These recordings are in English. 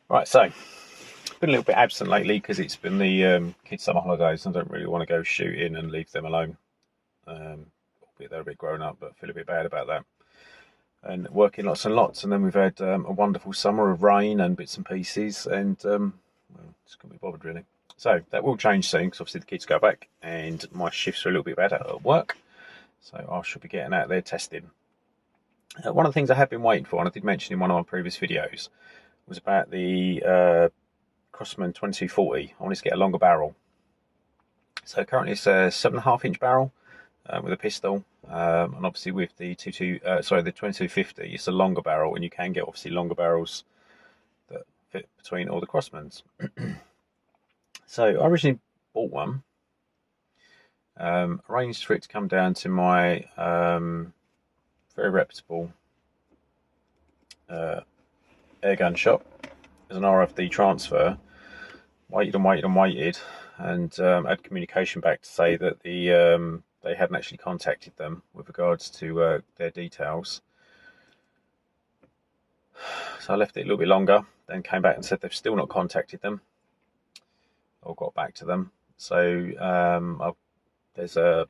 Right, so been a little bit absent lately because it's been the kids' summer holidays, and I don't really want to go shooting and leave them alone. Albeit they're a bit grown up, but I feel a bit bad about that. And working lots and lots, and then we've had a wonderful summer of rain and bits and pieces, and well, just couldn't be bothered really. So that will change soon because obviously the kids go back, and my shifts are a little bit better at work. So I should be getting out there testing. One of the things I have been waiting for, and I did mention in one of my previous videos, was about the Crosman 2240. I wanted to get a longer barrel. So currently it's a 7.5-inch barrel with a pistol, and obviously with the the 2250, it's a longer barrel, and you can get obviously longer barrels that fit between all the Crosmans. So I originally bought one, arranged for it to come down to my very reputable airgun shop as an RFD transfer. Waited and waited and waited, and had communication back to say that they hadn't actually contacted them with regards to their details. So I left it a little bit longer, then came back and said they've still not contacted them or got back to them. So there's a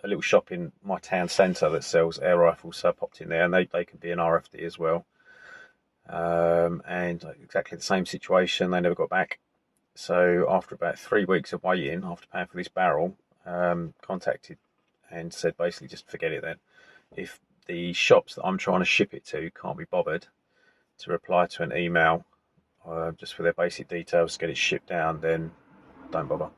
little shop in my town centre that sells air rifles, so I popped in there, and they can be an RFD as well. And exactly the same situation, they never got back. So after about 3 weeks of waiting, after paying for this barrel, contacted and said basically just forget it then. If the shops that I'm trying to ship it to can't be bothered to reply to an email just for their basic details to get it shipped down, then don't bother.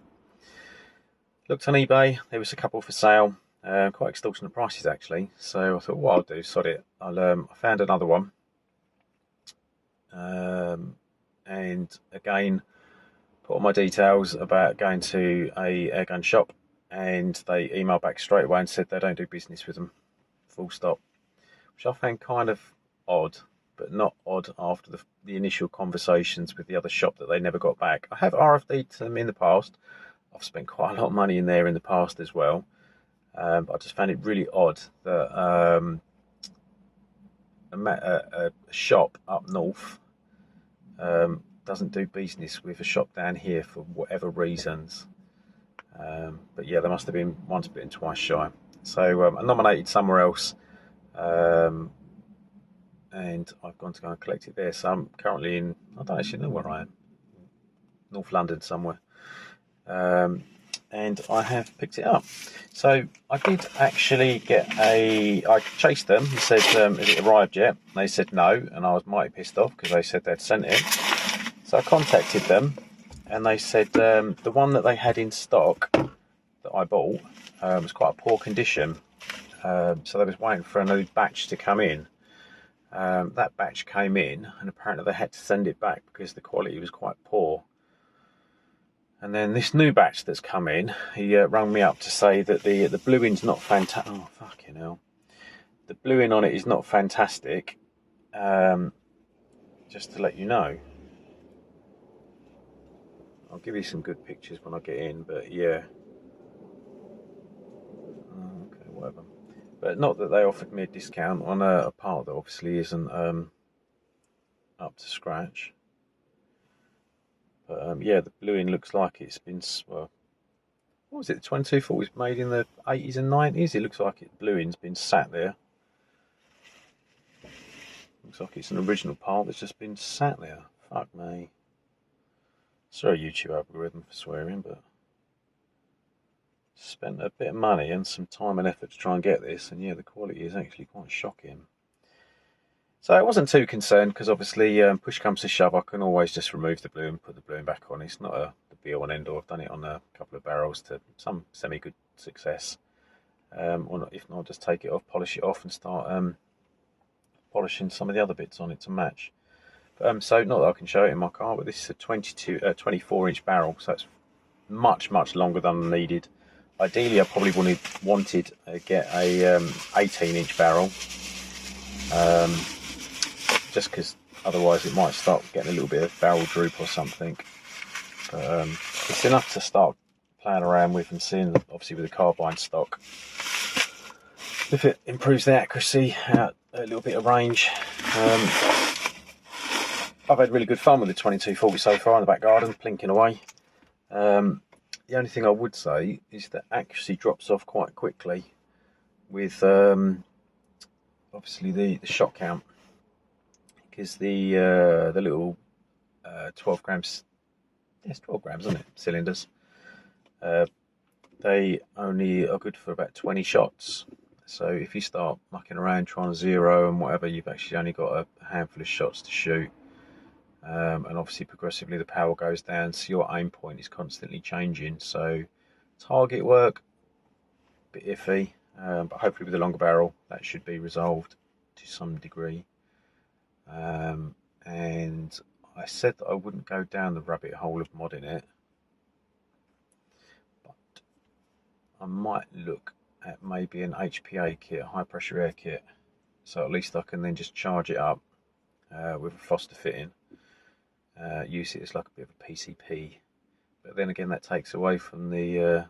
Looked on eBay, there was a couple for sale, quite extortionate prices actually. So I thought, what I'll do, sod it. I found another one, and again put all my details about going to a airgun shop, and they emailed back straight away and said they don't do business with them, full stop, which I found kind of odd, but not odd after the initial conversations with the other shop that they never got back. I have RFD'd to them in the past. I've spent quite a lot of money in there in the past as well, but I just found it really odd that a shop up north doesn't do business with a shop down here for whatever reasons. But yeah, there must have been once bitten, twice shy. So I nominated somewhere else, and I've gone to go and collect it there. So I'm currently in, I don't actually know where I am, North London somewhere. And I have picked it up. So I did actually I chased them and said, has it arrived yet? And they said no, and I was mighty pissed off because they said they'd sent it. So I contacted them, and they said the one that they had in stock that I bought was quite a poor condition. So they was waiting for a new batch to come in. That batch came in, and apparently they had to send it back because the quality was quite poor. And then this new batch that's come in, he rang me up to say that the bluing's not fantastic. Oh, fucking hell. The bluing on it is not fantastic. Just to let you know. I'll give you some good pictures when I get in, but yeah. Okay, whatever. But not that they offered me a discount on a part that obviously isn't up to scratch. But yeah, the bluing looks like it's been, well, what was it, the 2240 was made in the 80s and 90s? It looks like bluing's been sat there. Looks like it's an original part that's just been sat there. Fuck me. Sorry, YouTube algorithm for swearing, but spent a bit of money and some time and effort to try and get this, and yeah, the quality is actually quite shocking. So I wasn't too concerned because obviously push comes to shove, I can always just remove the blue and put the blue back on. It's not the be all and end all. I've done it on a couple of barrels to some semi-good success. Or not, if not, just take it off, polish it off, and start polishing some of the other bits on it to match. But, so not that I can show it in my car, but this is a 24-inch barrel, so it's much longer than needed. Ideally, I probably wanted to get a 18-inch barrel. Just because otherwise it might start getting a little bit of barrel droop or something. But it's enough to start playing around with and seeing, obviously with the carbine stock, if it improves the accuracy, out a little bit of range. I've had really good fun with the 2240 so far in the back garden, plinking away. The only thing I would say is that accuracy drops off quite quickly with obviously the shot count, because the little 12 grams, yes, 12 grams, isn't it, cylinders, they only are good for about 20 shots. So if you start mucking around trying to zero and whatever, you've actually only got a handful of shots to shoot. And obviously progressively the power goes down, so your aim point is constantly changing. So target work, a bit iffy, but hopefully with a longer barrel that should be resolved to some degree. And I said that I wouldn't go down the rabbit hole of modding it, but I might look at maybe an HPA kit, a high pressure air kit, so at least I can then just charge it up with a Foster fitting. Use it as like a bit of a PCP, but then again that takes away from the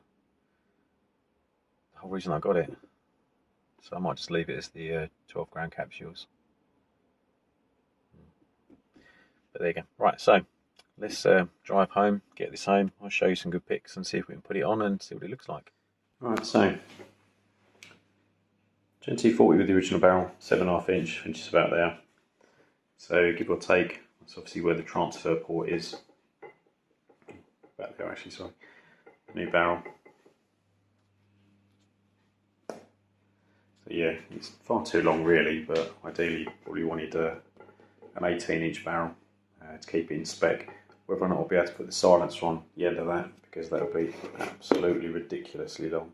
whole reason I got it, so I might just leave it as the 12 gram capsules. But there you go. Right, so let's drive home, get this home, I'll show you some good pics and see if we can put it on and see what it looks like. Right, so 2240 with the original barrel, 7.5 inch, and just about there, so give or take. That's obviously where the transfer port is. About there actually, sorry. New barrel. So yeah, it's far too long really, but ideally probably wanted an 18 inch barrel to keep it in spec. Whether or not I'll be able to put the silencer on the end of that, because that would be absolutely ridiculously long.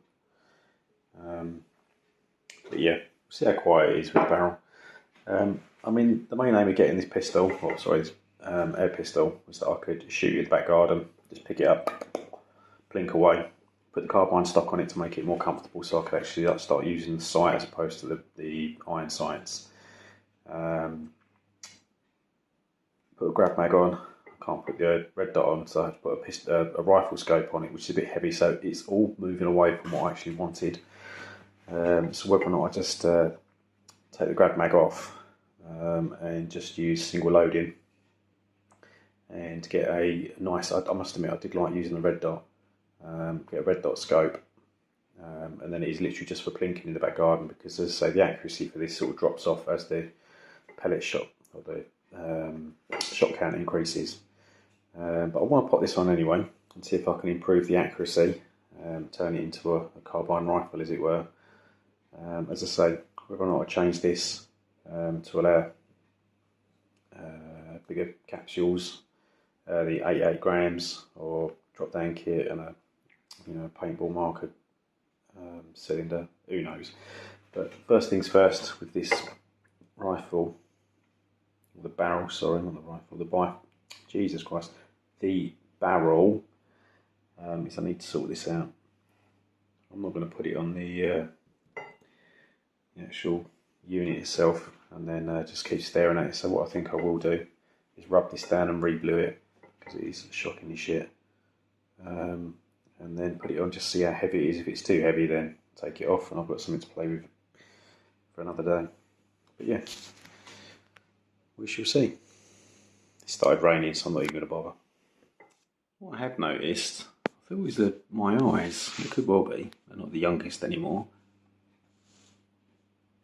But yeah, see how quiet it is with the barrel. I mean, the main aim of getting this pistol, this air pistol, was that I could shoot it in the back garden, just pick it up, blink away, put the carbine stock on it to make it more comfortable, so I could actually start using the sight as opposed to the iron sights. Put a grab mag on. I can't put the red dot on, so I have to put a rifle scope on it, which is a bit heavy, so it's all moving away from what I actually wanted. So whether or not I just take the grab mag off and just use single loading and get a nice, I must admit I did like using the red dot, get a red dot scope, and then it is literally just for plinking in the back garden, because as I say, the accuracy for this sort of drops off as the pellet shot or the shot count increases. But I want to pop this on anyway and see if I can improve the accuracy, turn it into a carbine rifle as it were. As I say, whether or not I change this to allow bigger capsules, the 8 grams, or drop down kit and a paintball marker cylinder, who knows. But first things first, with this rifle, the barrel, sorry, not the rifle, Jesus Christ, the barrel, is I need to sort this out. I'm not going to put it on the actual unit itself and then just keep staring at it. So what I think I will do is rub this down and re-glue it, because it is shockingly shit, and then put it on, just see how heavy it is. If it's too heavy, then take it off and I've got something to play with for another day. But yeah, we shall see. It started raining, so I'm not even going to bother. What I have noticed, I thought it was my eyes, it could well be, they're not the youngest anymore.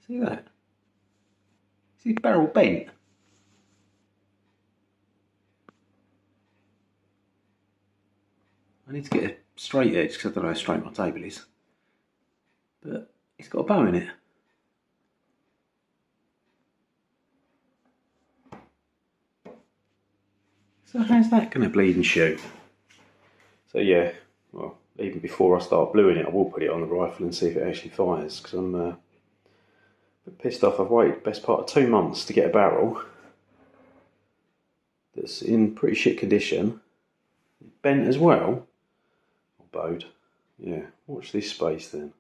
See that? Is his barrel bent? I need to get a straight edge, because I don't know how straight my table is. But it's got a bow in it. So how's that going to bleed and shoot? So yeah, well, even before I start bluing it, I will put it on the rifle and see if it actually fires, because I'm a bit pissed off. I've waited the best part of 2 months to get a barrel that's in pretty shit condition, bent as well, or bowed. Yeah, watch this space then.